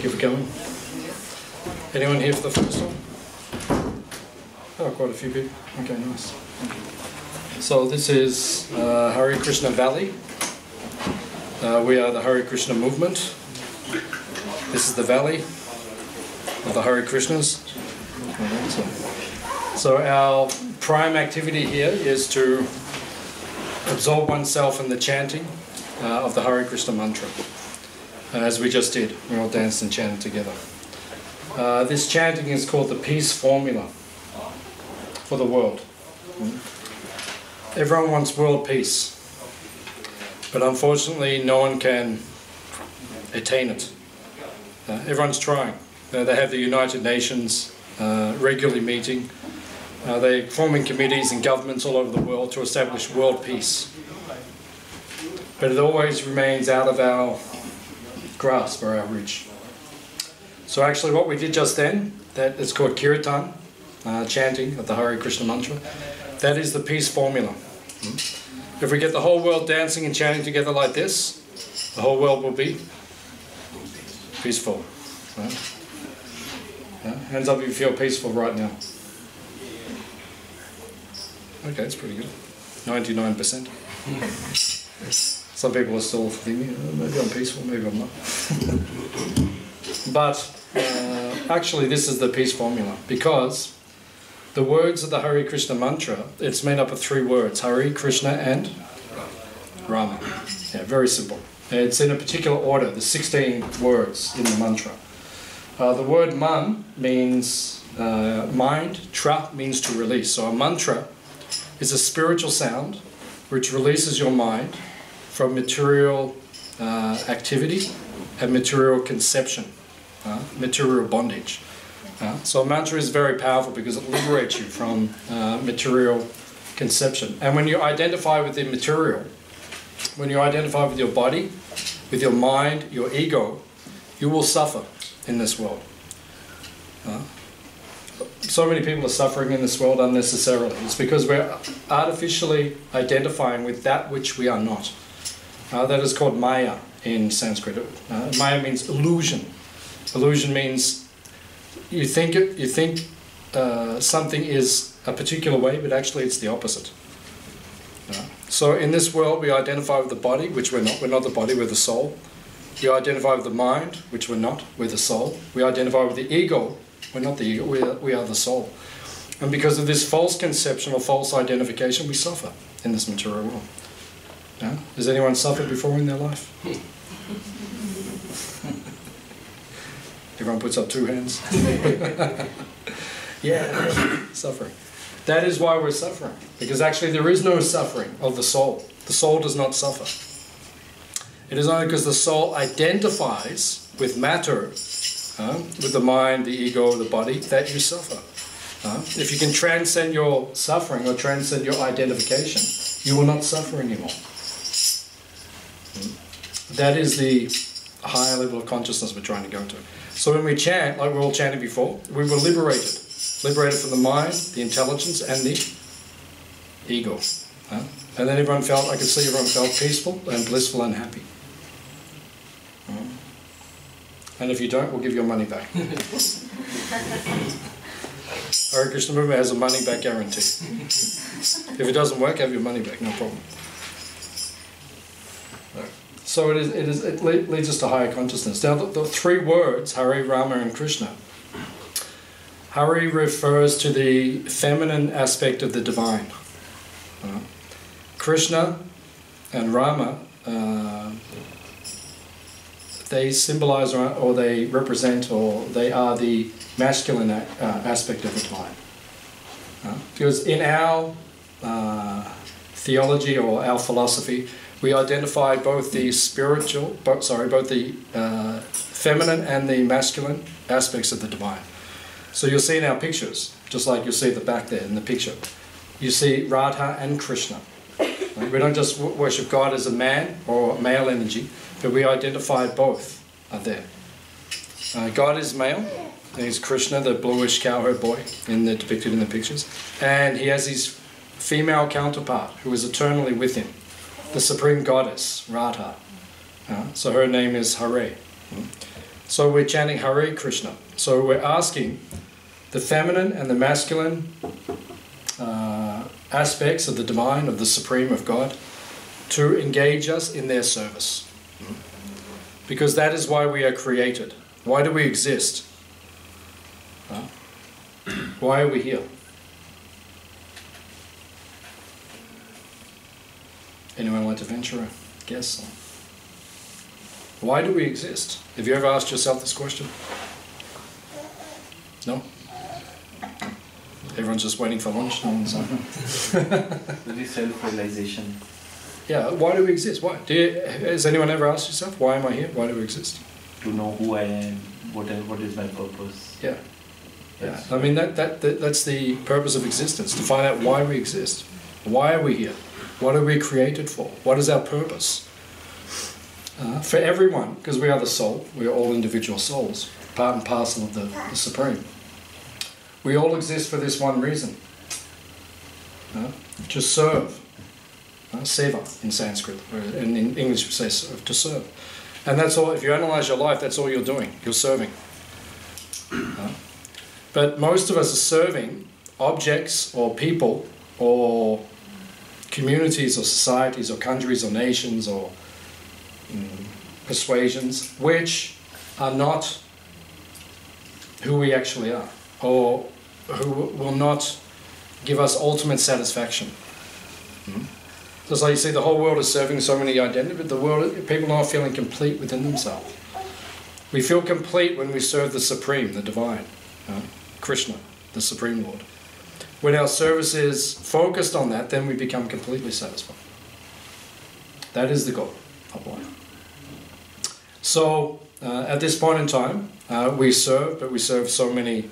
Thank you for coming. Anyone here for the first one? Oh, quite a few people. Okay, nice. So this is Hare Krishna Valley. We are the Hare Krishna movement. This is the valley of the Hare Krishnas. So our prime activity here is to absorb oneself in the chanting of the Hare Krishna mantra, as we just did. We all danced and chanted together. This chanting is called the peace formula for the world. Everyone wants world peace, but unfortunately no one can attain it. Everyone's trying. They have the United Nations regularly meeting. They're forming committees and governments all over the world to establish world peace. But it always remains out of our grasp or our reach. So actually what we did just then, that is called kirtan, chanting of the Hare Krishna mantra, that is the peace formula. If we get the whole world dancing and chanting together like this, the whole world will be peaceful. Right? Hands up if you feel peaceful right now. Okay, that's pretty good. 99%. Some people are still thinking, oh, maybe I'm peaceful, maybe I'm not. But actually this is the peace formula, because the words of the Hare Krishna mantra, it's made up of 3 words, Hare, Krishna and Rama. Yeah, very simple. It's in a particular order, the 16 words in the mantra. The word man means mind, tra means to release. So a mantra is a spiritual sound which releases your mind from material activity and material conception, material bondage. So a mantra is very powerful because it liberates you from material conception. And when you identify with the material, when you identify with your body, with your mind, your ego, you will suffer in this world. So many people are suffering in this world unnecessarily. It's because we're artificially identifying with that which we are not. That is called maya in Sanskrit. Maya means illusion. Illusion means you think something is a particular way, but actually it's the opposite. So in this world we identify with the body, which we're not. We're not the body, we're the soul. We identify with the mind, which we're not, we're the soul. We identify with the ego, we're not the ego, we are the soul. And because of this false conception or false identification, we suffer in this material world. Yeah? Has anyone suffered before in their life? Everyone puts up 2 hands. Yeah, suffering. That is why we're suffering. Because actually there is no suffering of the soul. The soul does not suffer. It is only because the soul identifies with matter, with the mind, the ego, the body, that you suffer. If you can transcend your suffering or transcend your identification, you will not suffer anymore. That is the higher level of consciousness we're trying to go to. So when we chant, like we're all chanting before, we were liberated. Liberated from the mind, the intelligence, and the ego. And then everyone felt, I could see everyone felt peaceful and blissful and happy. And if you don't, we'll give your money back. Hare Krishna movement has a money back guarantee. If it doesn't work, have your money back, no problem. So it leads us to higher consciousness. Now the 3 words, Hare, Rama and Krishna. Hare refers to the feminine aspect of the divine. Krishna and Rama, they symbolize or they represent or they are the masculine aspect of the divine. Because in our theology or our philosophy, we identify both the both the feminine and the masculine aspects of the divine. So you'll see in our pictures, just like you'll see at the back there in the picture, you see Radha and Krishna. We don't just worship God as a man or male energy, but we identify both are there. God is male, and he's Krishna, the bluish cowherd boy depicted in the pictures, and he has his female counterpart who is eternally with him, the supreme goddess, Radha. So her name is Hare. So we're chanting Hare Krishna. So we're asking the feminine and the masculine aspects of the divine, of the supreme, of God, to engage us in their service. Because that is why we are created. Why do we exist? Why are we here? Anyone like to venture a guess? Why do we exist? Have you ever asked yourself this question? No? Everyone's just waiting for lunch. No one's Maybe self-realization. Yeah, why do we exist? Why? Has anyone ever asked yourself, why am I here? Why do we exist? To know who I am, what is my purpose. Yeah. Yeah. I mean, that's the purpose of existence, to find out why we exist. Why are we here? What are we created for? What is our purpose? For everyone, because we are the soul, we are all individual souls, part and parcel of the Supreme. We all exist for this one reason, to serve. Seva in Sanskrit, and in English we say to serve. And that's all, if you analyze your life, that's all you're doing, you're serving. But most of us are serving objects or people or communities or societies or countries or nations or persuasions which are not who we actually are, or who will not give us ultimate satisfaction. Just like you see, the whole world is serving so many identities, but the world, people are not feeling complete within themselves. We feel complete when we serve the Supreme, the Divine, Krishna, the Supreme Lord. When our service is focused on that, then we become completely satisfied. That is the goal of life. So, at this point in time, we serve, but we serve so many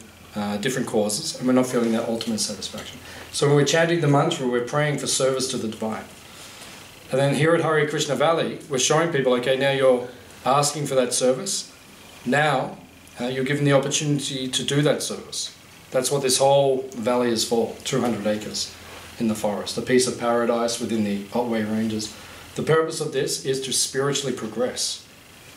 different causes, and we're not feeling that ultimate satisfaction. So when we're chanting the mantra, we're praying for service to the Divine. And then here at Hare Krishna Valley, we're showing people, okay, now you're asking for that service. Now, you're given the opportunity to do that service. That's what this whole valley is for, 200 acres in the forest, a piece of paradise within the Otway Ranges. The purpose of this is to spiritually progress.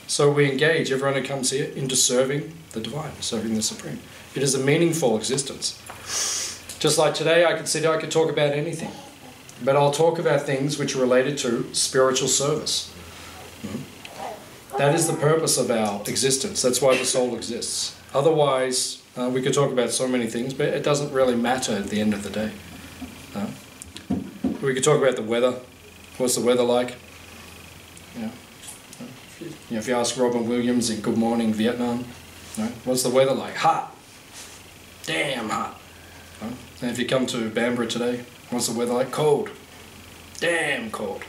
So we engage everyone who comes here into serving the Divine, serving the Supreme. It is a meaningful existence. Just like today, I could talk about anything, but I'll talk about things which are related to spiritual service. That is the purpose of our existence. That's why the soul exists. Otherwise, we could talk about so many things, but it doesn't really matter at the end of the day. We could talk about the weather. What's the weather like? If you ask Robin Williams in Good Morning Vietnam, what's the weather like? Hot. Damn hot. And if you come to Bambara today, what's the weather like? Cold. Damn cold.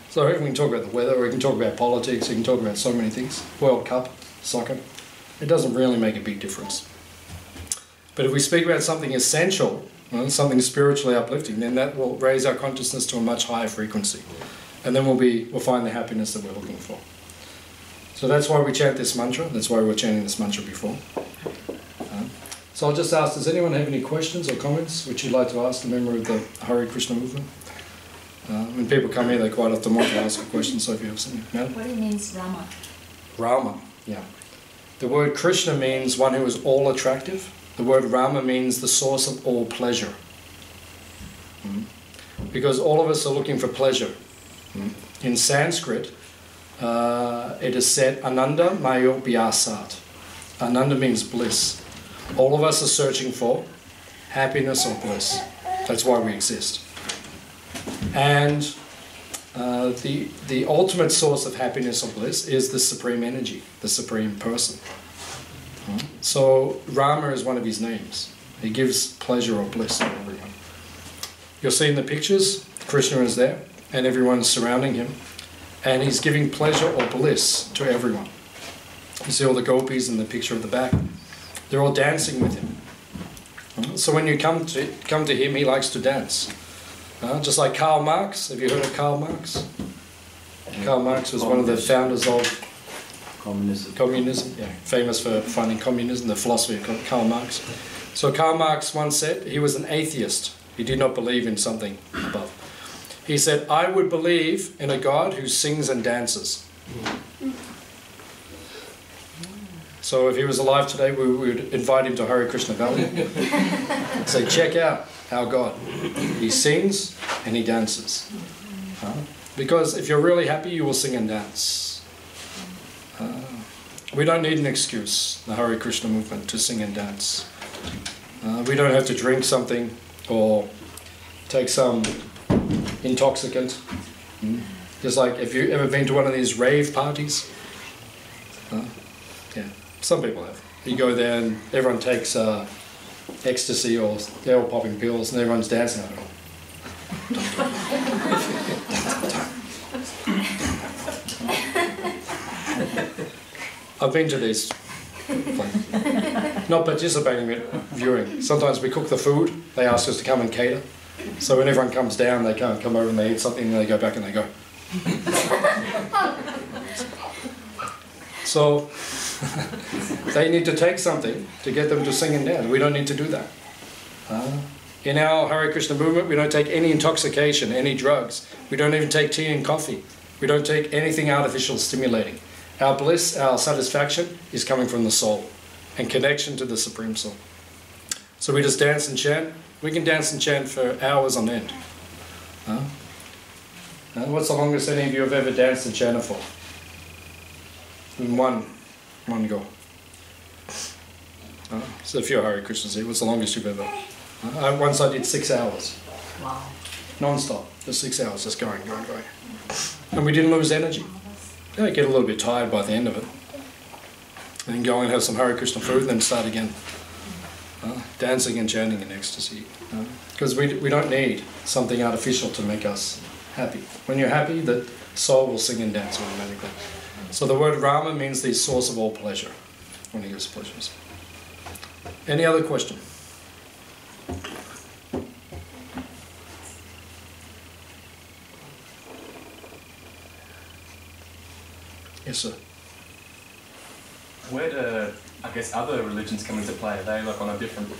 So we can talk about the weather, we can talk about politics, we can talk about so many things. World Cup, soccer. It doesn't really make a big difference. But if we speak about something essential, something spiritually uplifting, then that will raise our consciousness to a much higher frequency. And then we'll find the happiness that we're looking for. So that's why we chant this mantra. That's why we were chanting this mantra before. So I'll just ask, does anyone have any questions or comments which you'd like to ask a member of the Hare Krishna movement? When people come here, they quite often want to ask a question, so if you have something. Madam? What it means Rama? Rama, yeah. The word Krishna means one who is all attractive. The word Rama means the source of all pleasure. Because all of us are looking for pleasure. In Sanskrit, it is said, Ananda Mayo Vyasat. Ananda means bliss. All of us are searching for happiness or bliss. That's why we exist. And the ultimate source of happiness or bliss is the Supreme Energy, the Supreme Person. So Rama is one of his names. He gives pleasure or bliss to everyone. You'll see in the pictures, Krishna is there, and everyone's surrounding him, and he's giving pleasure or bliss to everyone. You see all the gopis in the picture at the back. They're all dancing with him. So when you come to him, he likes to dance. Just like Karl Marx. Have you heard of Karl Marx? Karl Marx was one of the founders of communism, yeah, famous for finding communism, the philosophy of Karl Marx. So Karl Marx once said he was an atheist. He did not believe in something above. He said, I would believe in a God who sings and dances. So if he was alive today, we would invite him to Hare Krishna Valley. Say, check out our God. He sings and he dances. Because if you're really happy, you will sing and dance. We don't need an excuse, the Hare Krishna movement, to sing and dance. We don't have to drink something or take some intoxicant. Just like, have you ever been to one of these rave parties? Yeah, some people have. You go there and everyone takes ecstasy, or they're all popping pills and everyone's dancing. I've been to these, not participating but viewing. Sometimes we cook the food, they ask us to come and cater. So when everyone comes down, they can't come over and they eat something and they go back and they go. So they need to take something to get them to sing and dance. We don't need to do that. In our Hare Krishna movement, we don't take any intoxication, any drugs. We don't even take tea and coffee. We don't take anything artificial stimulating. Our bliss, our satisfaction is coming from the soul and connection to the Supreme Soul. So we just dance and chant. We can dance and chant for hours on end. What's the longest any of you have ever danced and chanted for? In one go. So a few Hare Krishnas here. What's the longest you've ever? Once I did 6 hours. Wow. Non-stop. Just 6 hours, just going. And we didn't lose energy. Yeah, get a little bit tired by the end of it. And then go and have some Hare Krishna food and then start again. Dancing and chanting in ecstasy. Because we don't need something artificial to make us happy. When you're happy, the soul will sing and dance automatically. So the word Rama means the source of all pleasure, when he gives pleasures. Any other question? Yes, sir. Where do, I guess, other religions come into play? Are they like on a different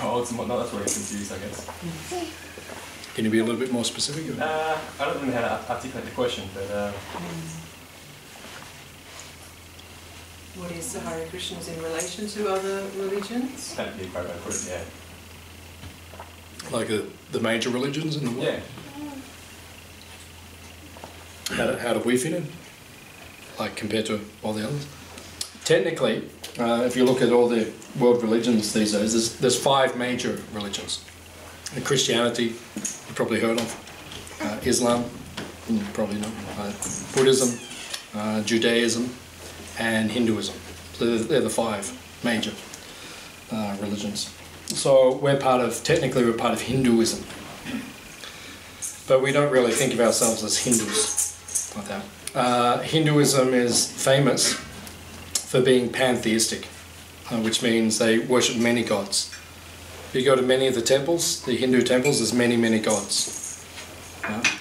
gods and whatnot? That's where I'm confused, I guess. Can you be a little bit more specific? I don't really know how to articulate the question, but... What is the Hare Krishnas in relation to other religions? That'd be a great way to put it, yeah. Like the major religions in the world? Yeah. How do we fit in? Like compared to all the others? Technically, if you look at all the world religions these days, there's 5 major religions. Christianity, you've probably heard of. Islam, you probably know. Buddhism, Judaism, and Hinduism. So they're the 5 major religions. So technically we're part of Hinduism. But we don't really think of ourselves as Hindus like that. Hinduism is famous for being pantheistic, which means they worship many gods. If you go to many of the temples, the Hindu temples, there's many, many gods.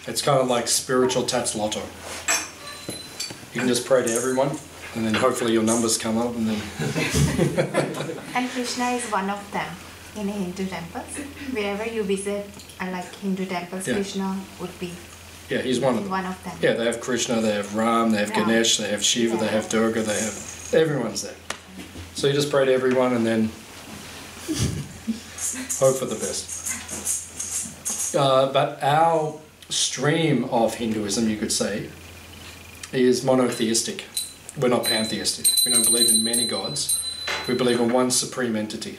It's kind of like spiritual tats lotto. You can just pray to everyone, and then hopefully your numbers come up, and then... And Krishna is one of them in a Hindu temples. Wherever you visit, like Hindu temples, yeah. Krishna would be. Yeah, he's one of them. Yeah, they have Krishna, they have Ram, they have Ganesh, they have Shiva, they have Durga, they have... Everyone's there. So you just pray to everyone and then hope for the best. But our stream of Hinduism, you could say, is monotheistic. We're not pantheistic. We don't believe in many gods. We believe in one supreme entity,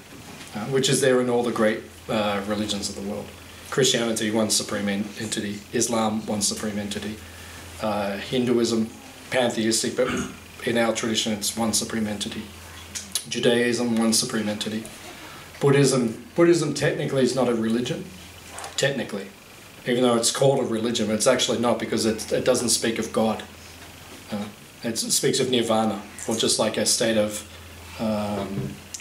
which is there in all the great religions of the world. Christianity, one supreme entity. Islam, one supreme entity. Hinduism, pantheistic, but in our tradition it's one supreme entity. Judaism, one supreme entity. Buddhism technically is not a religion, technically. Even though it's called a religion, it's actually not, because it doesn't speak of God. It speaks of nirvana, or just like a state of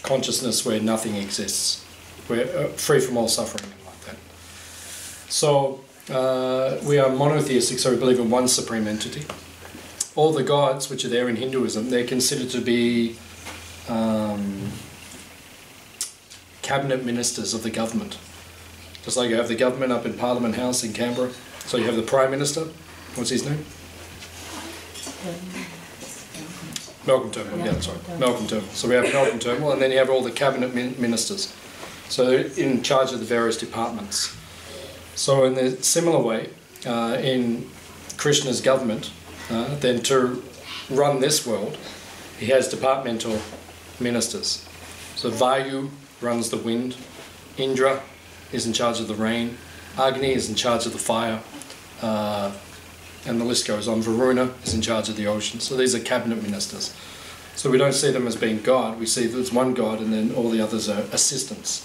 consciousness where nothing exists. We're free from all suffering and like that. So we are monotheistic, so we believe in one supreme entity. All the gods which are there in Hinduism, they're considered to be cabinet ministers of the government. Just like you have the government up in Parliament House in Canberra. So you have the Prime Minister, what's his name? Malcolm Turnbull, yeah, that's right. Malcolm Turnbull. So we have Malcolm Turnbull, and then you have all the cabinet ministers. So they're in charge of the various departments. So in a similar way, in Krishna's government, then to run this world, he has departmental ministers. So Vayu runs the wind, Indra is in charge of the rain, Agni is in charge of the fire, and the list goes on. Varuna is in charge of the ocean. So these are cabinet ministers. So we don't see them as being God, we see there's one God and then all the others are assistants.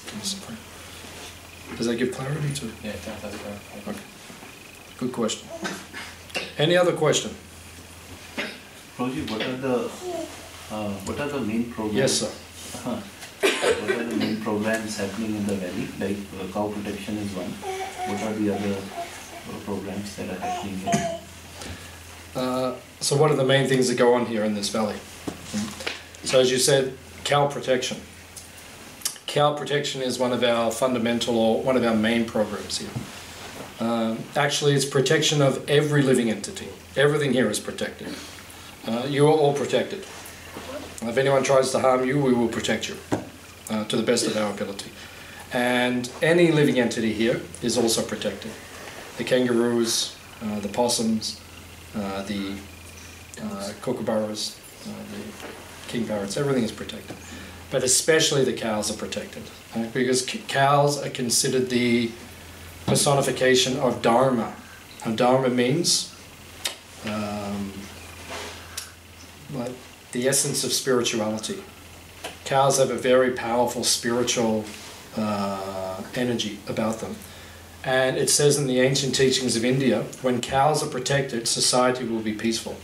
Does that give clarity to it? Yeah, that's correct. Okay. Good question. Any other question? Prabhuji, what are the main programs? Yes, sir. What are the main programs happening in the valley? Like cow protection is one. What are the other programs that are happening here? So what are the main things that go on here in this valley? So as you said, cow protection. Cow protection is one of our fundamental or one of our main programs here. Actually, it's protection of every living entity. Everything here is protected. You are all protected. If anyone tries to harm you, we will protect you to the best of our ability. And any living entity here is also protected. The kangaroos, the possums, the kookaburras, the king parrots, everything is protected. But especially the cows are protected. Because cows are considered the personification of Dharma. And Dharma means like the essence of spirituality. Cows have a very powerful spiritual energy about them. And it says in the ancient teachings of India, when cows are protected, society will be peaceful.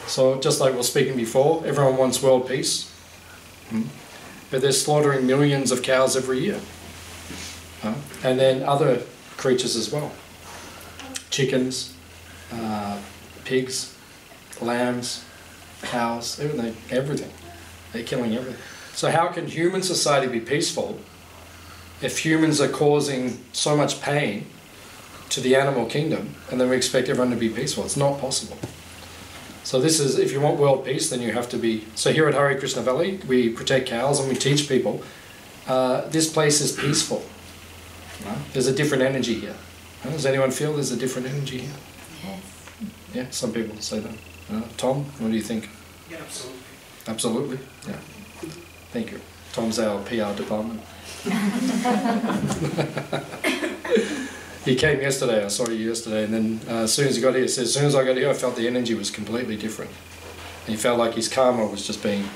So just like we were speaking before, everyone wants world peace. But they're slaughtering millions of cows every year. And then other creatures as well. Chickens, pigs, lambs, cows, everything. They're killing everything. So how can human society be peaceful if humans are causing so much pain to the animal kingdom and then we expect everyone to be peaceful? It's not possible. So this is, if you want world peace, then you have to be... So here at Hare Krishna Valley, we protect cows and we teach people. This place is peaceful. There's a different energy here. Does anyone feel there's a different energy here? Yes. Yeah, some people say that. Tom, what do you think? Yeah, absolutely. Absolutely? Yeah. Thank you. Tom's our PR department. He came yesterday, I saw you yesterday, and then as soon as he got here, he said, as soon as I got here, I felt the energy was completely different. And he felt like his karma was just being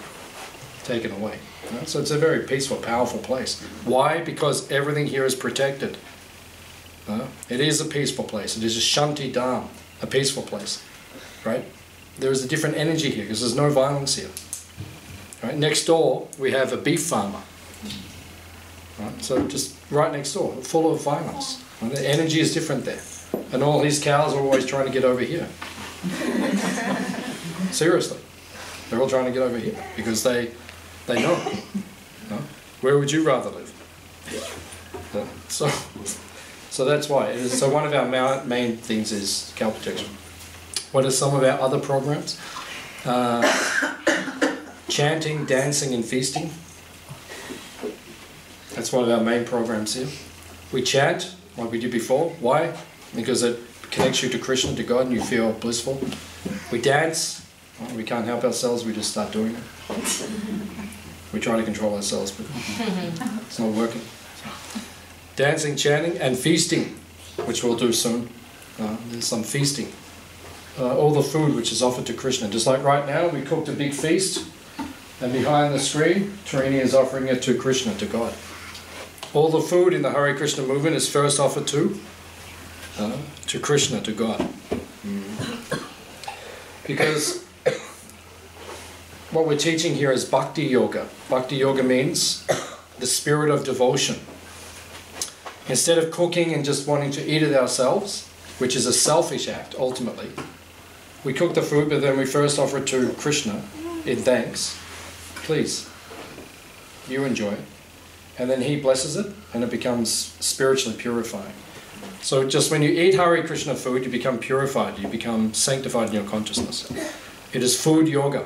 taken away. So it's a very peaceful, powerful place. Why? Because everything here is protected. It is a peaceful place. It is a Shanti Dham, a peaceful place. Right? There is a different energy here because there's no violence here. Right? Next door, we have a beef farmer. Right? So just right next door, full of violence. Right? The energy is different there. And all his cows are always trying to get over here. Seriously. They're all trying to get over here because they know. Where would you rather live? So that's why. So one of our main things is cow protection. What are some of our other programs? Chanting, dancing and feasting. That's one of our main programs here. We chant, like we did before. Why? Because it connects you to Krishna, to God, and you feel blissful. We dance. Well, we can't help ourselves, we just start doing it. We try to control ourselves, but it's not working. Dancing, chanting, and feasting, which we'll do soon. There's some feasting. All the food which is offered to Krishna. Just like right now, we cooked a big feast, and behind the screen, Tarini is offering it to Krishna, to God. All the food in the Hare Krishna movement is first offered to Krishna, to God. Because what we're teaching here is Bhakti Yoga. Bhakti Yoga means the spirit of devotion. Instead of cooking and just wanting to eat it ourselves, which is a selfish act ultimately, we cook the food but then we first offer it to Krishna in thanks. Please, you enjoy it. And then he blesses it and it becomes spiritually purifying. So just when you eat Hare Krishna food, you become purified, you become sanctified in your consciousness. It is food yoga.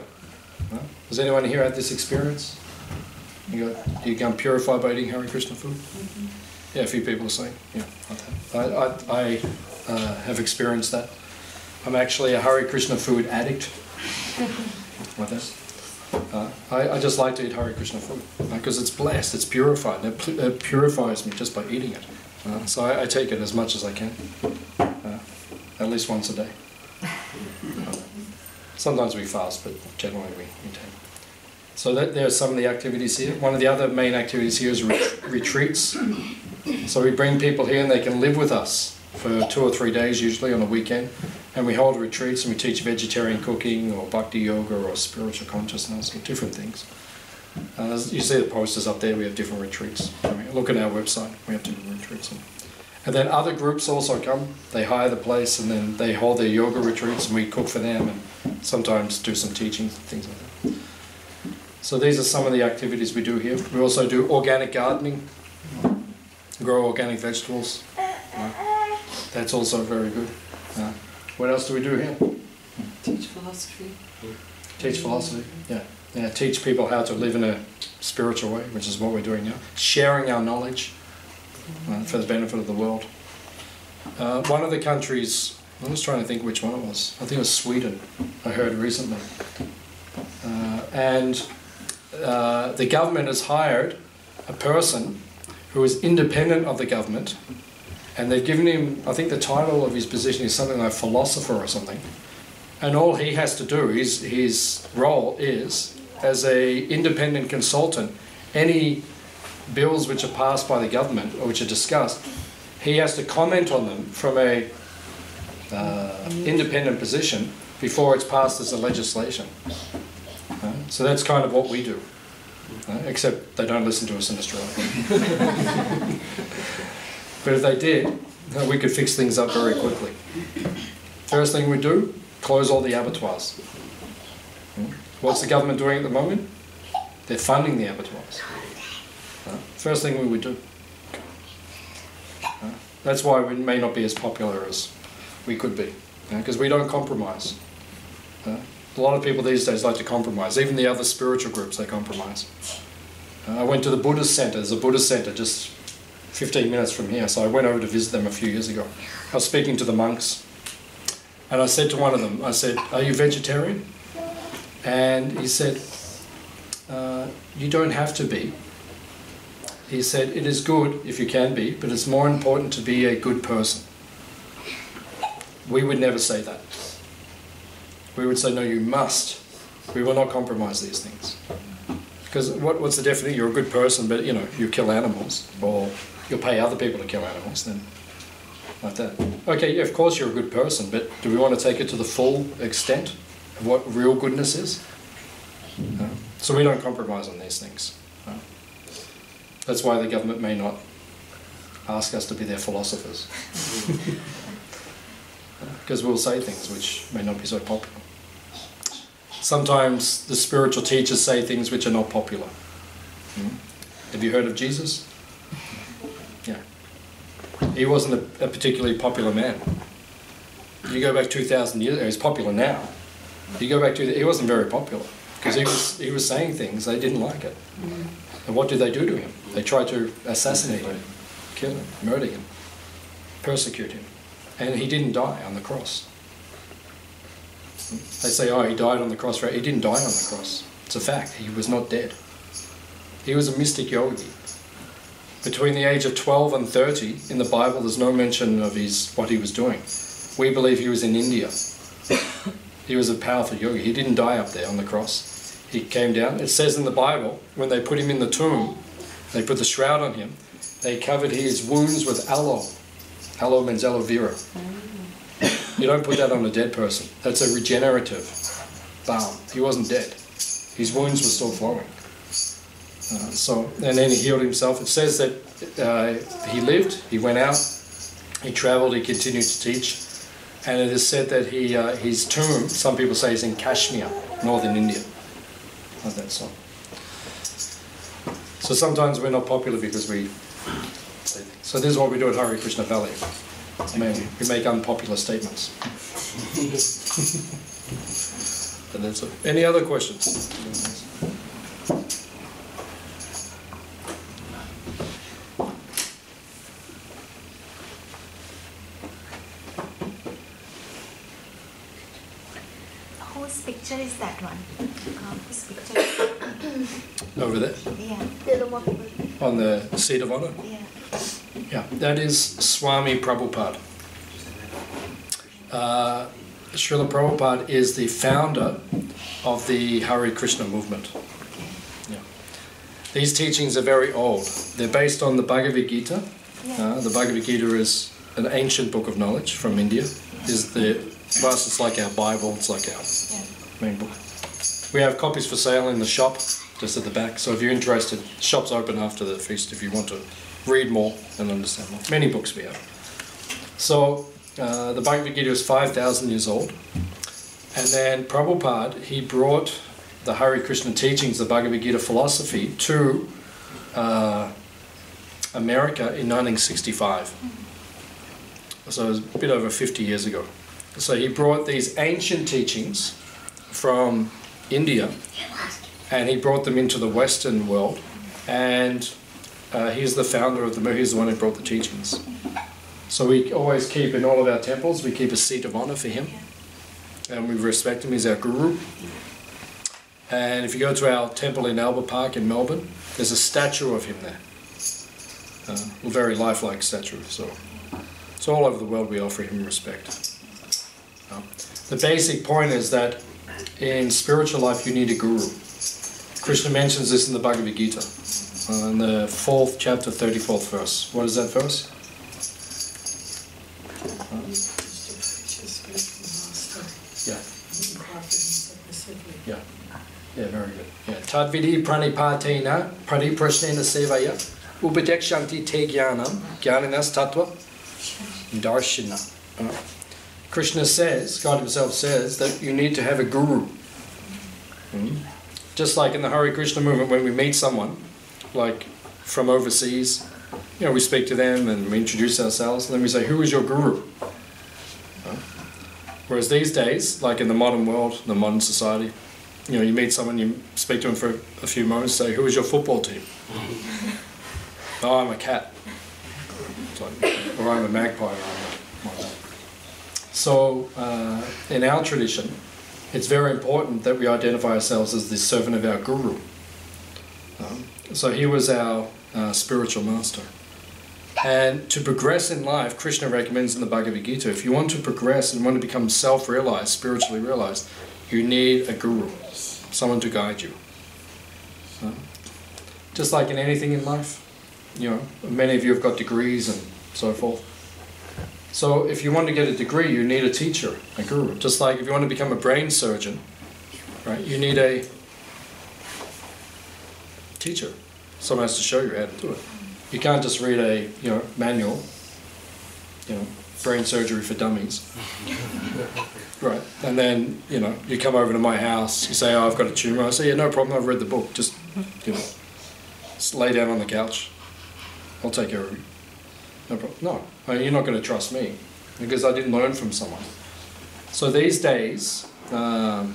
Does anyone here have this experience? You become purified by eating Hare Krishna food? Yeah, a few people are saying. Yeah, I have experienced that. I'm actually a Hare Krishna food addict. Like that. I just like to eat Hare Krishna food because it's blessed, it's purified. It purifies me just by eating it. So I take it as much as I can, at least once a day. Sometimes we fast, but generally we take. So there are some of the activities here. One of the other main activities here is retreats. So we bring people here and they can live with us for 2 or 3 days, usually on a weekend. And we hold retreats and we teach vegetarian cooking or bhakti yoga or spiritual consciousness or different things. You see the posters up there, we have different retreats. Look at our website, we have different retreats. And then other groups also come, they hire the place and then they hold their yoga retreats and we cook for them and sometimes do some teachings and things like that. So these are some of the activities we do here. We also do organic gardening, grow organic vegetables. That's also very good. What else do we do here? Teach philosophy. Teach philosophy, yeah. Teach people how to live in a spiritual way, which is what we're doing now. Sharing our knowledge for the benefit of the world. One of the countries, I was trying to think which one it was. I think it was Sweden, I heard recently. The government has hired a person who is independent of the government, and they've given him, I think the title of his position is something like philosopher or something. And all he has to do, his role is, as a independent consultant, any bills which are passed by the government or which are discussed, he has to comment on them from a independent position before it's passed as a legislation. So that's kind of what we do, except they don't listen to us in Australia. But if they did, we could fix things up very quickly. First thing we do, close all the abattoirs. What's the government doing at the moment? They're funding the abattoirs. First thing we would do. That's why we may not be as popular as we could be, because we don't compromise. A lot of people these days like to compromise. Even the other spiritual groups, they compromise. I went to the Buddhist Center. There's a Buddhist center just 15 minutes from here, so I went over to visit them a few years ago. I was speaking to the monks, and I said to one of them, I said, "Are you vegetarian?" And he said, "You don't have to be." He said, "It is good if you can be, but it's more important to be a good person." We would never say that. We would say, "No, you must." We will not compromise these things. Because what's the definition? You're a good person, but you kill animals, or you'll pay other people to kill animals, then like that. Okay, yeah, of course you're a good person, but do we want to take it to the full extent of what real goodness is? So we don't compromise on these things. That's why the government may not ask us to be their philosophers. Because we'll say things which may not be so popular. Sometimes the spiritual teachers say things which are not popular. Have you heard of Jesus? Yeah. He wasn't a particularly popular man. You go back 2,000 years ago, he's popular now. You go back to, he wasn't very popular. Because he was saying things, they didn't like it. And what did they do to him? They tried to assassinate him, kill him, murder him, persecute him. And he didn't die on the cross. They say, "Oh, he died on the cross." He didn't die on the cross. It's a fact. He was not dead. He was a mystic yogi. Between the age of 12 and 30, in the Bible, there's no mention of what he was doing. We believe he was in India. He was a powerful yogi. He didn't die up there on the cross. He came down. It says in the Bible, when they put him in the tomb, they put the shroud on him, they covered his wounds with aloe. Aloe means aloe vera. You don't put that on a dead person. That's a regenerative balm. He wasn't dead. His wounds were still flowing. And then he healed himself. It says that he lived, he went out, he travelled, he continued to teach. And it is said that his tomb, some people say, is in Kashmir, northern India. Like that song. So sometimes we're not popular because we say things. So this is what we do at Hare Krishna Valley. Maybe we make unpopular statements. And that's it. Any other questions? Whose picture is that one? Whose picture is that one? Over there? Yeah. On the seat of honor? Yeah. Yeah, that is Swami Prabhupada. Srila Prabhupada is the founder of the Hare Krishna movement. Yeah. These teachings are very old. They're based on the Bhagavad Gita. The Bhagavad Gita is an ancient book of knowledge from India. For us, it's like our Bible, it's like our main book. We have copies for sale in the shop, just at the back. So if you're interested, the shop's open after the feast if you want to read more and understand more. Many books we have. So the Bhagavad Gita is 5,000 years old. And then Prabhupada, he brought the Hare Krishna teachings, the Bhagavad Gita philosophy, to America in 1965. So it was a bit over 50 years ago. So he brought these ancient teachings from India and he brought them into the Western world, and he's the founder of he's the one who brought the teachings. So we always keep, in all of our temples, we keep a seat of honor for him, and we respect him. He's our guru. And if you go to our temple in Albert Park in Melbourne, there's a statue of him there. A very lifelike statue. So all over the world we offer him respect. The basic point is that in spiritual life you need a guru. Krishna mentions this in the Bhagavad Gita, in the 4th chapter, 34th verse. What is that verse? Yeah. Yeah, very good. Yeah. Tadvidi pranipatena pariprashnena sevaya upadekshanti te jnanam jnaninas tattva darshana. Krishna says, God himself says, that you need to have a guru. Just like in the Hare Krishna movement, when we meet someone, like from overseas, we speak to them and we introduce ourselves, and then we say, who is your guru? Whereas these days, like in the modern world, the modern society, you meet someone, you speak to them for a few moments, say, who is your football team? Oh, I'm a cat. Or I'm a magpie. So, in our tradition, it's very important that we identify ourselves as the servant of our guru. So he was our spiritual master. And to progress in life, Krishna recommends in the Bhagavad Gita, if you want to progress and want to become self-realized, spiritually realized, you need a guru, someone to guide you. Just like in anything in life, many of you have got degrees and so forth. So if you want to get a degree, you need a teacher, a guru. Just like if you want to become a brain surgeon, right, you need a teacher. Someone has to show you how to do it. You can't just read a manual, brain surgery for dummies. Right, and then, you come over to my house, you say, oh, I've got a tumor. I say, yeah, no problem, I've read the book. Just lay down on the couch. I'll take care of you. No problem. No, you're not going to trust me because I didn't learn from someone. So these days, to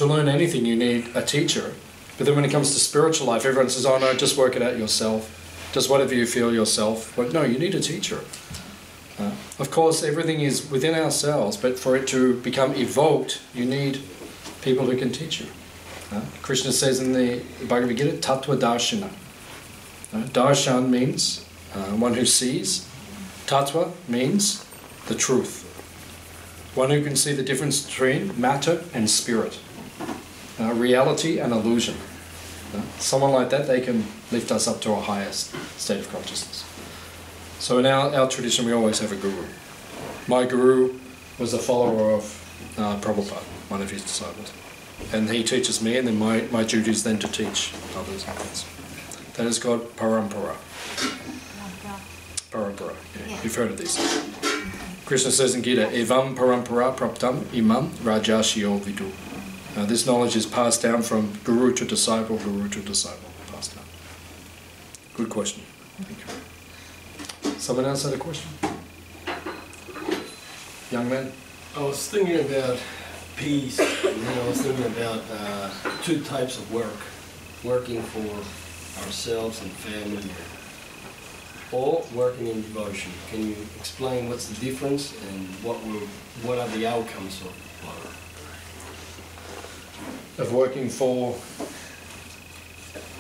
learn anything, you need a teacher. But then when it comes to spiritual life, everyone says, oh no, just work it out yourself. Just whatever you feel yourself. But no, you need a teacher. Of course, everything is within ourselves, but for it to become evoked, you need people who can teach you. Krishna says in the Bhagavad Gita, Tattva Darshana. Darshan means one who sees. Tattva means the truth. One who can see the difference between matter and spirit. Reality and illusion. Someone like that, they can lift us up to a higher state of consciousness. So in our tradition, we always have a guru. My guru was a follower of Prabhupada, one of his disciples. And he teaches me, and then my duty is then to teach others. That is called parampara. Parampara, yeah. You've heard of these. Krishna says in Gita, Evam parampara praptam imam rajashio vidu. This knowledge is passed down from guru to disciple, passed down. Good question. Thank you. Someone else had a question? Young man? I was thinking about peace, and then I was thinking about two types of work. Working for ourselves and family, or working in devotion. Can you explain what's the difference and what are the outcomes of working for?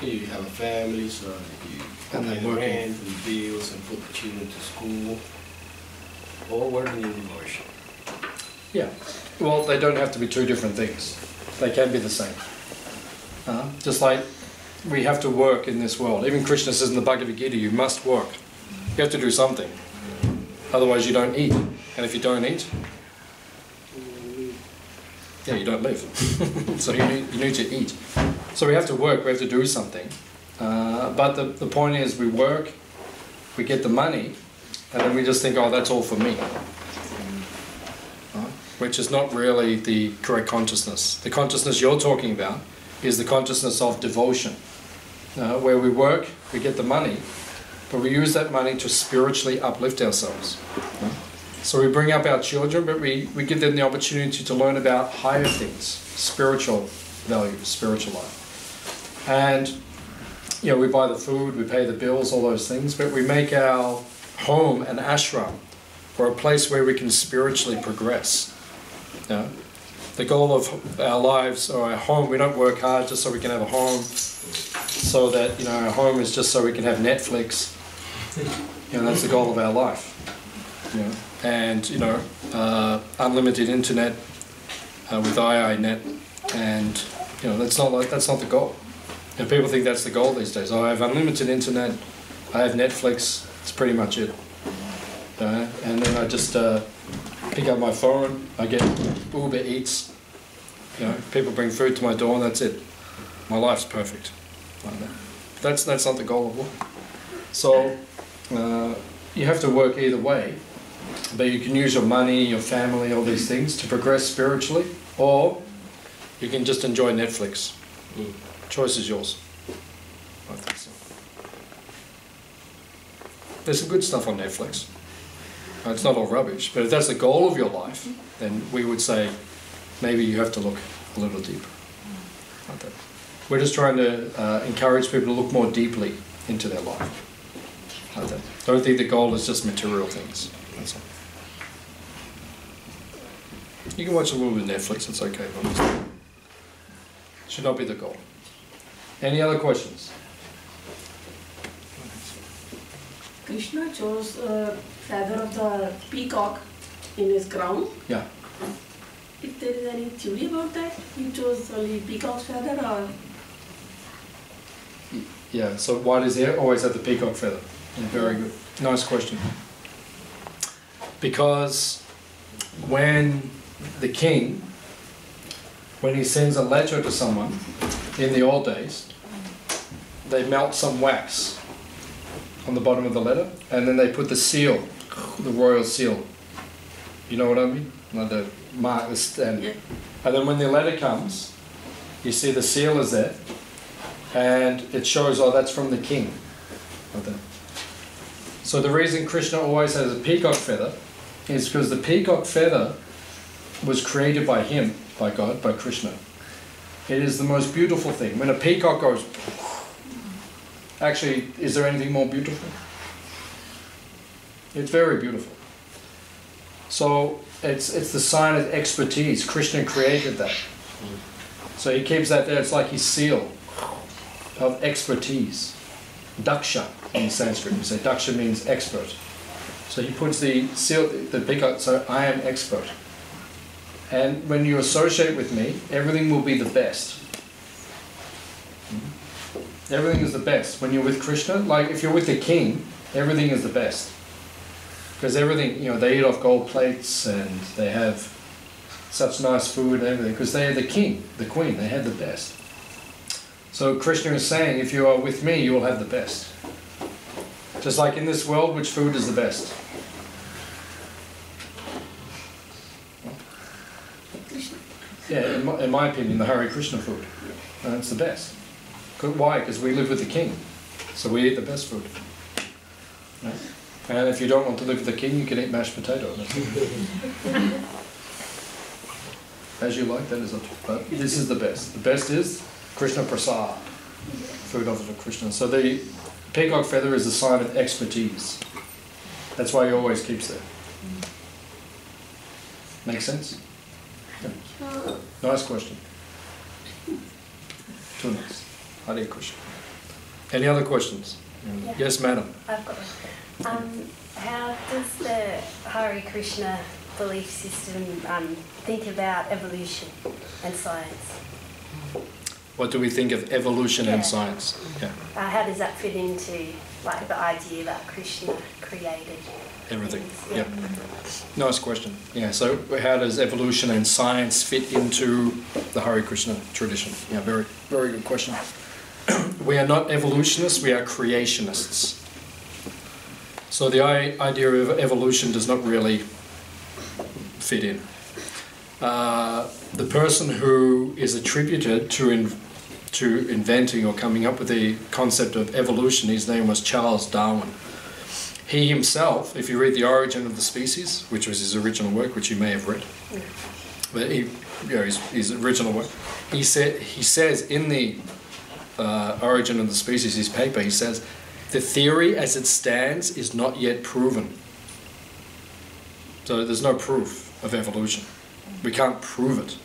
You have a family, so you And pay then the working. rent and bills and put the children to school, or working in devotion. Yeah. Well, they don't have to be two different things. They can be the same. Just like we have to work in this world. Even Krishna says in the Bhagavad Gita, you must work. You have to do something. Otherwise you don't eat. And if you don't eat, yeah, you don't live. So you need to eat. So we have to work, we have to do something. But the point is we work, we get the money, and then we just think, oh, that's all for me. Which is not really the correct consciousness. The consciousness you're talking about is the consciousness of devotion, where we work, we get the money, but we use that money to spiritually uplift ourselves. So we bring up our children, but we give them the opportunity to learn about higher things, spiritual values, spiritual life. And we buy the food, we pay the bills, all those things, but we make our home an ashram, or a place where we can spiritually progress. The goal of our lives or our home, we don't work hard just so we can have a home, so that our home is just so we can have Netflix. That's the goal of our life. And unlimited internet with IINet, and that's not the goal. People think that's the goal these days. Oh, I have unlimited internet, I have Netflix. It's pretty much it. And then I just pick up my phone, I get Uber Eats, people bring food to my door, and that's it. My life's perfect. That's not the goal of work. So you have to work either way, but you can use your money, your family, all these things to progress spiritually, or you can just enjoy Netflix. Choice is yours. I think so. There's some good stuff on Netflix. It's not all rubbish, but if that's the goal of your life, then we would say maybe you have to look a little deeper. Like that. We're just trying to encourage people to look more deeply into their life. Like that. Don't think the goal is just material things. That's all. You can watch a little bit of Netflix, it's okay, but it should not be the goal. Any other questions? Krishna chose a feather of the peacock in his crown. Yeah. If there is any theory about that, he chose only peacock's feather, or? Yeah, so why does he always have the peacock feather? Yeah, very good. Nice question. Because when the king, when he sends a letter to someone in the old days, they melt some wax on the bottom of the letter, and then they put the seal, the royal seal. You know what I mean? Like the mark, the stamp. Yeah. And then when the letter comes, you see the seal is there, and it shows, oh, that's from the king. Like that. So the reason Krishna always has a peacock feather is because the peacock feather was created by him, by God, by Krishna. It is the most beautiful thing. When a peacock goes, actually, is there anything more beautiful? It's very beautiful. So it's the sign of expertise. Krishna created that. So he keeps that there. It's like his seal of expertise. Daksha in Sanskrit. You say Daksha means expert. So he puts the seal, the peacock, so I am expert. And when you associate with me, everything will be the best. Everything is the best. When you're with Krishna, like if you're with the king, everything is the best. Because everything, they eat off gold plates and they have such nice food and everything, because they are the king, the queen, they have the best. So Krishna is saying, if you are with me, you will have the best. Just like in this world, which food is the best? Yeah, in my opinion, the Hare Krishna food. It's the best. Why? Because we live with the king. So we eat the best food. Right? And if you don't want to live with the king, you can eat mashed potato. As you like, that is it. But this is the best. The best is Krishna Prasad, food offered to Krishna. So the peacock feather is a sign of expertise. That's why he always keeps there. Make sense? Yeah. Nice question. Too nice. Hare Krishna. Any other questions? Yeah. Yes, madam. I've got one. How does the Hare Krishna belief system think about evolution and science? What do we think of evolution and Yeah. science? Yeah, How does that fit into like the idea that Krishna created everything. things? Yep. Nice question. Yeah, so how does evolution and science fit into the Hare Krishna tradition? Yeah, very, very good question. We are not evolutionists, we are creationists. So the idea of evolution does not really fit in. The person who is attributed to inventing or coming up with the concept of evolution, his name was Charles Darwin. He himself, if you read The Origin of the Species, which was his original work, which you may have read, but his original work, he says in the Origin of the Species, his paper, he says, the theory as it stands is not yet proven. So there's no proof of evolution. We can't prove it.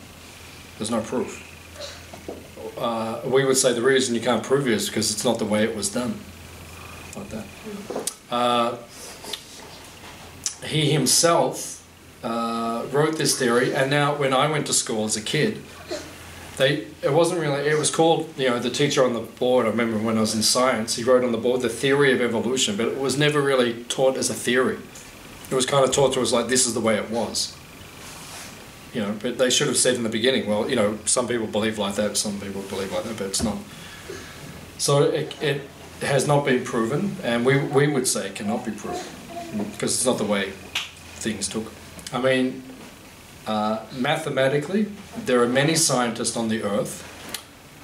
There's no proof. We would say the reason you can't prove it is because it's not the way it was done. Like that. He himself wrote this theory, and now when I went to school as a kid, it was called, the teacher on the board, I remember when I was in science, he wrote on the board the theory of evolution, but it was never really taught as a theory. It was kind of taught to us like this is the way it was. But they should have said in the beginning, well, some people believe like that, some people believe like that, but it's not. So it has not been proven, and we would say it cannot be proven, because it's not the way things took. I mean, mathematically, there are many scientists on the earth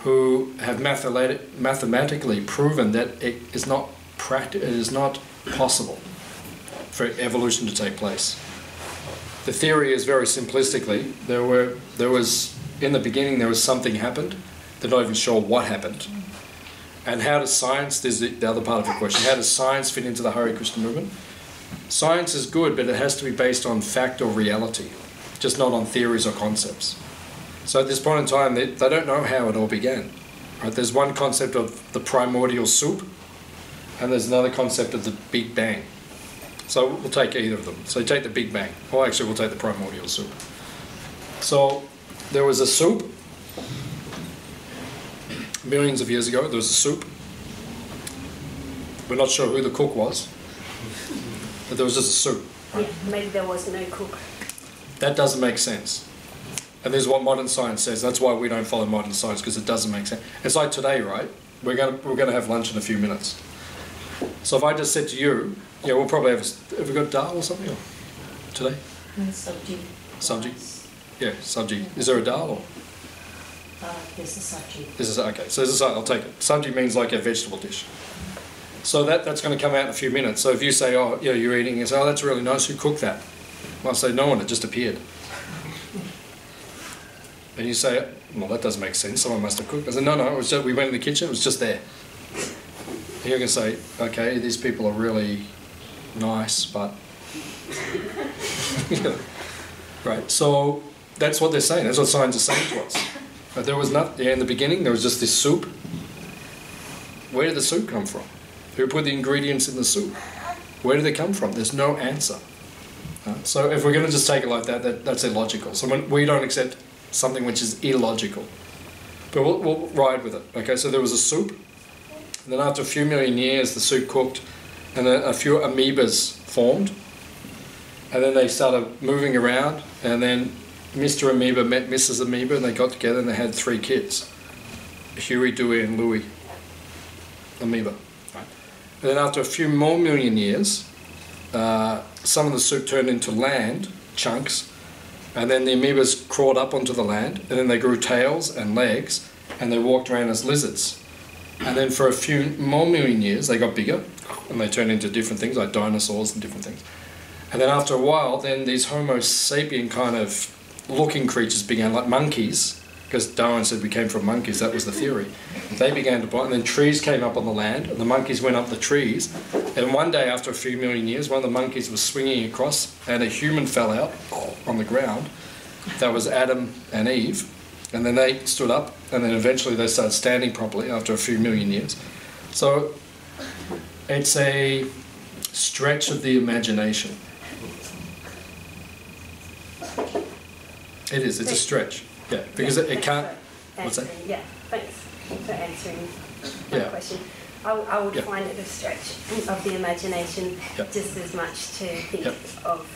who have mathematically proven that it is not possible for evolution to take place. The theory is very simplistically, in the beginning there was something happened, they're not even sure what happened. And how does science, this is the other part of your question, how does science fit into the Hare Krishna movement? Science is good, but it has to be based on fact or reality, just not on theories or concepts. So at this point in time, they don't know how it all began. Right? There's one concept of the primordial soup, and there's another concept of the Big Bang. So we'll take either of them. So you take the Big Bang. Well, actually, we'll take the primordial soup. So there was a soup. Millions of years ago, there was a soup. We're not sure who the cook was, but there was just a soup. Right? Yeah, maybe there was no cook. That doesn't make sense. And this is what modern science says. That's why we don't follow modern science, because it doesn't make sense. It's like today, right? We're gonna have lunch in a few minutes. So if I just said to you, we'll probably have we got dal or something today? Sabji. Sabji? Yeah, sabji. Is there a dal or? There's a sabji. This is okay. So this is, I'll take it. Sabji means like a vegetable dish. So that's going to come out in a few minutes. So if you say, you're eating, you say, oh, that's really nice. Who cooked that? I'll say, no one. It just appeared. And you say, well, that doesn't make sense. Someone must have cooked. I said, no, it was just, we went in the kitchen. It was just there. And you're going to say, okay, these people are really nice, but right. So that's what they're saying. That's what science is saying to us. But there was nothing in the beginning. There was just this soup. Where did the soup come from? Who put the ingredients in the soup? Where did they come from? There's no answer. So if we're going to just take it like that, that's illogical. So we don't accept something which is illogical. But we'll ride with it. Okay, so there was a soup. And then after a few million years, the soup cooked, and then a few amoebas formed. And then they started moving around, and then Mr. Amoeba met Mrs. Amoeba, and they got together and they had 3 kids. Huey, Dewey, and Louie Amoeba. Right. And then after a few more million years, some of the soup turned into land, chunks, and then the amoebas crawled up onto the land, and then they grew tails and legs, and they walked around as lizards. And then for a few more million years, they got bigger, and they turn into different things like dinosaurs and different things. And then after a while, then these Homo sapien kind of looking creatures began, like monkeys, because Darwin said we came from monkeys, that was the theory. They began to bite, and then trees came up on the land, and the monkeys went up the trees. And one day, after a few million years, one of the monkeys was swinging across, and a human fell out on the ground. That was Adam and Eve. And then they stood up, and then eventually they started standing properly after a few million years. So it's a stretch of the imagination. It is, it's a stretch. Yeah, because it can't... What's that? Yeah, thanks for answering my question. I would find it a stretch of the imagination just as much to think of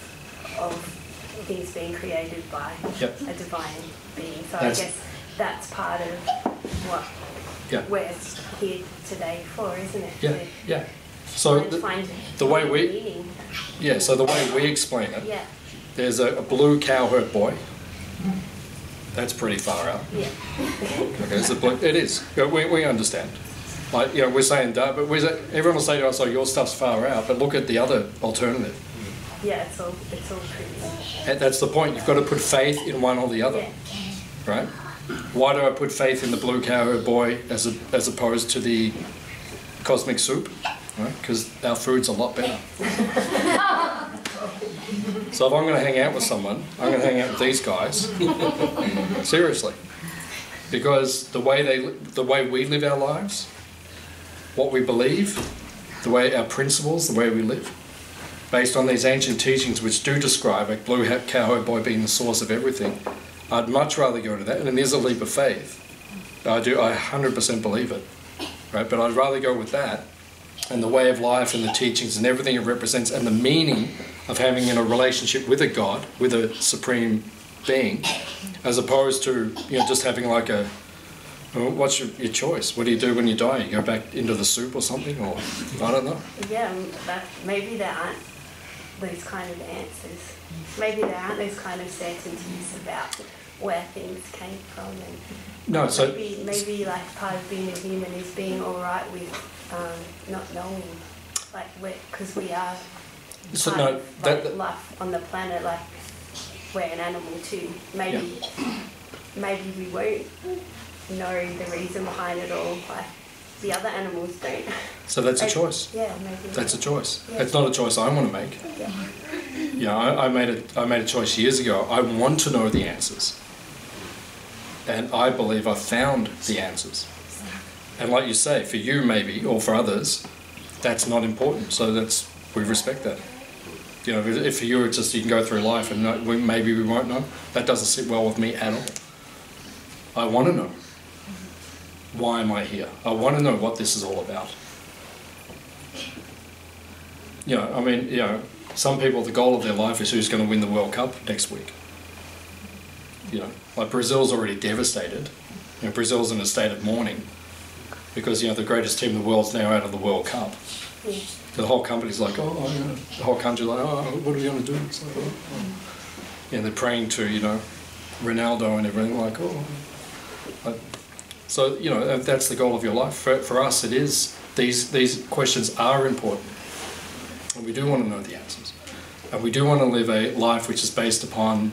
things being created by a divine being. So I guess that's part of what we're here today for, isn't it? Yeah, yeah. So the way we... meaning. Yeah, so the way we explain it, Yeah. there's a blue cowherd boy. That's pretty far out. Yeah. Okay, it is. We understand. Like, you know, we're saying that, but everyone will say to us, "Oh, your stuff's far out," but look at the other alternative. Yeah, it's all pretty. And that's the point. You've got to put faith in one or the other, right? Why do I put faith in the blue cowherd boy as opposed to the cosmic soup? Right? Because our food's a lot better. So if I'm going to hang out with someone, I'm going to hang out with these guys. Seriously. Because the way we live our lives, what we believe, the way our principles, the way we live, based on these ancient teachings which do describe a blue cowherd boy being the source of everything, I'd much rather go to that. And it is a leap of faith. I 100% believe it. Right? But I'd rather go with that and the way of life and the teachings and everything it represents and the meaning of having in a relationship with a God, with a supreme being, as opposed to, you know, just having like a, well, what's your choice? What do you do when you die? You go back into the soup or something, or I don't know. Yeah, maybe there aren't those kind of answers. Maybe there aren't those kind of certainties about where things came from. And no, so maybe like part of being a human is being all right with not knowing, like because we are. So no, life on the planet, like we're an animal too. Maybe we won't know the reason behind it all, like the other animals don't. So that's a choice. Yeah, maybe. That's a choice. Yeah. It's not a choice I want to make. Yeah. You know, I made a choice years ago. I want to know the answers, and I believe I've found the answers. And like you say, for you maybe, or for others, that's not important. So we respect that. You know, if for you it's just you can go through life and maybe we won't know, that doesn't sit well with me at all. I want to know. Why am I here? I want to know what this is all about. You know, I mean, you know, some people, the goal of their life is who's going to win the World Cup next week. You know, like Brazil's already devastated. You know, Brazil's in a state of mourning because, you know, the greatest team in the world's now out of the World Cup. Yeah. The whole company's like, oh, you know, the whole country's like, oh, what are we going to do? It's like, oh. Yeah, they're praying to, you know, Ronaldo and everything, like, oh. So, you know, that's the goal of your life. For us, it is, these questions are important. And we do want to know the answers. And we do want to live a life which is based upon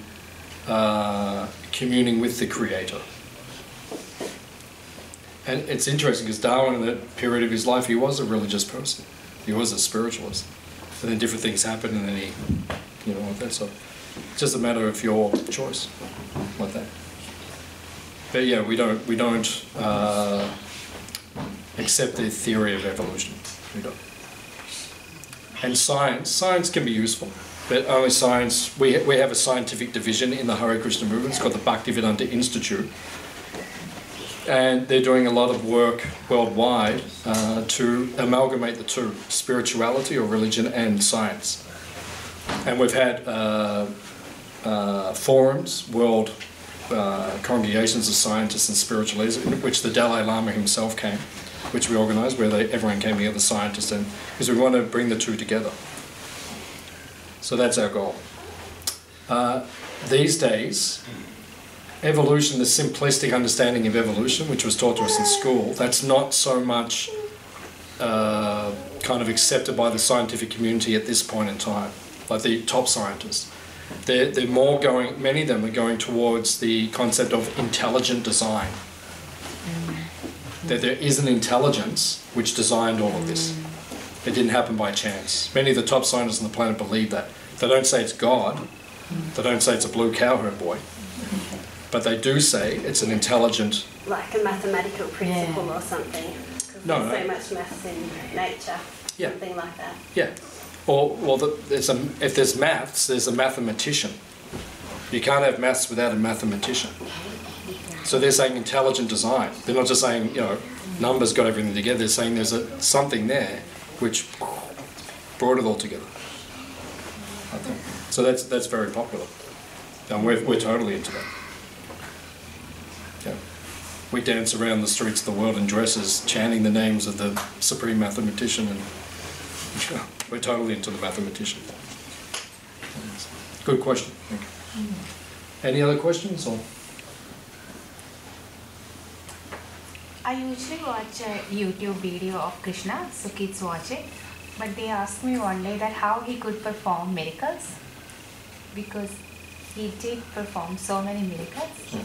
communing with the Creator. And it's interesting because Darwin, in that period of his life, he was a religious person. He was a spiritualist. And then different things happened and then he, you know, like that. So it's just a matter of your choice, like that. But yeah, we don't accept the theory of evolution. We don't. And science can be useful, but only science. We have a scientific division in the Hare Krishna movement. It's called the Bhaktivedanta Institute, and they're doing a lot of work worldwide to amalgamate the two: spirituality or religion and science. And we've had forums, world congregations of scientists and spiritual leaders, in which the Dalai Lama himself came, which we organised, where everyone came together, scientists, and because we want to bring the two together. So that's our goal. These days, evolution, the simplistic understanding of evolution, which was taught to us in school, that's not so much kind of accepted by the scientific community at this point in time, like the top scientists. They're more going, many of them are going towards the concept of intelligent design. That there is an intelligence which designed all of this. It didn't happen by chance. Many of the top scientists on the planet believe that. They don't say it's God. They don't say it's a blue cowherd boy. But they do say it's an intelligent... Like a mathematical principle or something. No, there's so much maths in nature. Yeah. Something like that. Yeah. Or if there's maths, there's a mathematician. You can't have maths without a mathematician. So they're saying intelligent design. They're not just saying, you know, numbers got everything together. They're saying there's something there which brought it all together. Okay. So that's very popular. And we're totally into that. Yeah. We dance around the streets of the world in dresses, chanting the names of the supreme mathematician, and we're totally into the mathematician. Good question. Thank you. Any other questions? Or? I usually watch a YouTube video of Krishna, so kids watch it. But they asked me one day that how he could perform miracles, because he did perform so many miracles.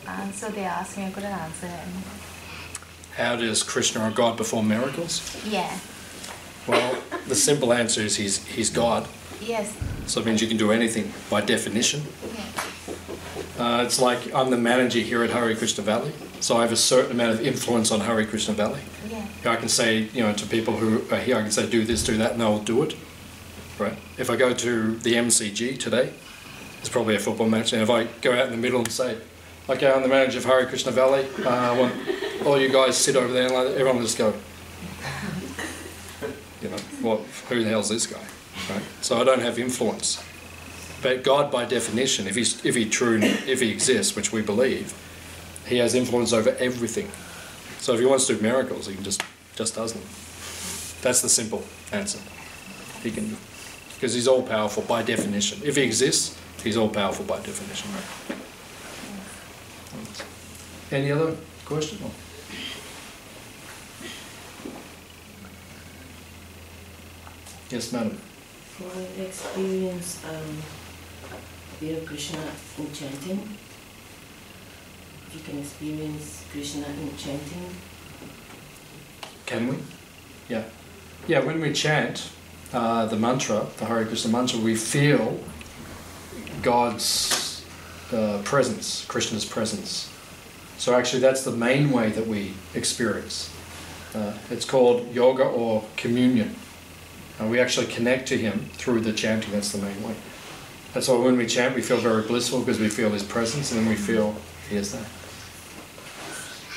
And so they asked me, I couldn't answer them. How does Krishna or God perform miracles? Yeah. Well, the simple answer is he's God. Yes. So it means you can do anything by definition. Yeah. It's like I'm the manager here at Hare Krishna Valley, so I have a certain amount of influence on Hare Krishna Valley. Yeah. I can say, you know, to people who are here, I can say do this, do that, and they'll do it. Right? If I go to the MCG today, it's probably a football match, and if I go out in the middle and say, okay, I'm the manager of Hare Krishna Valley, I want all you guys sit over there, and everyone will just go, you know, what? Who the hell's this guy? Right? So I don't have influence. But God, by definition, if he exists, which we believe, he has influence over everything. So if he wants to do miracles, he can just does them. That's the simple answer. He can, because he's all powerful by definition. If he exists, he's all powerful by definition. Right? Any other question? Yes, madam. For experience Hare Krishna in chanting, if you can experience Krishna in chanting. Can we? Yeah. Yeah, when we chant the mantra, the Hare Krishna mantra, we feel God's presence, Krishna's presence. So actually that's the main way that we experience. It's called yoga or communion. And we actually connect to him through the chanting. That's the main way. That's why when we chant we feel very blissful, because we feel his presence, and then we feel he is there.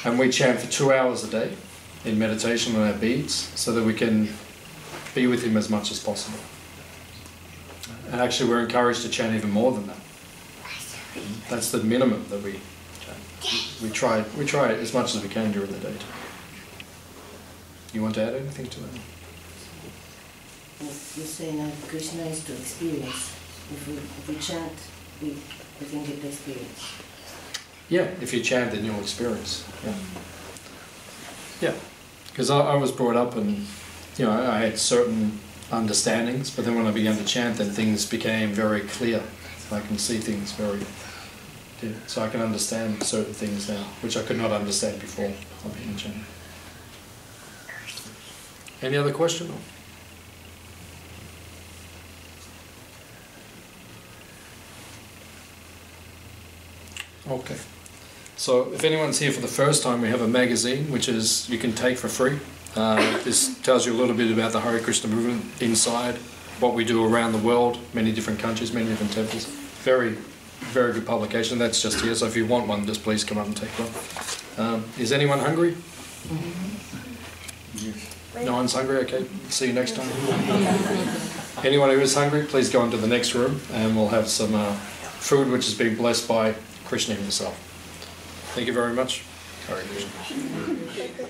And we chant for 2 hours a day in meditation on our beads, so that we can be with him as much as possible. And actually we're encouraged to chant even more than that. That's the minimum that we chant. We try it as much as we can during the day. You want to add anything to that? You say now Krishna is to experience. If we chant, we can get the experience. Yeah, if you chant, then you'll experience. Yeah. Yeah, because I was brought up and, you know, I had certain understandings, but then when I began to chant, then things became very clear. I can see things very clear. So I can understand certain things now, which I could not understand before I began chanting. Any other question? Okay. So if anyone's here for the first time, we have a magazine which is you can take for free. This tells you a little bit about the Hare Krishna movement inside, what we do around the world, many different countries, many different temples. Very, very good publication. That's just here, so if you want one, just please come up and take one. Is anyone hungry? No one's hungry? Okay, see you next time. Anyone who is hungry, please go into the next room and we'll have some food which has been blessed by Krishna himself. Thank you very much. Hare Krishna.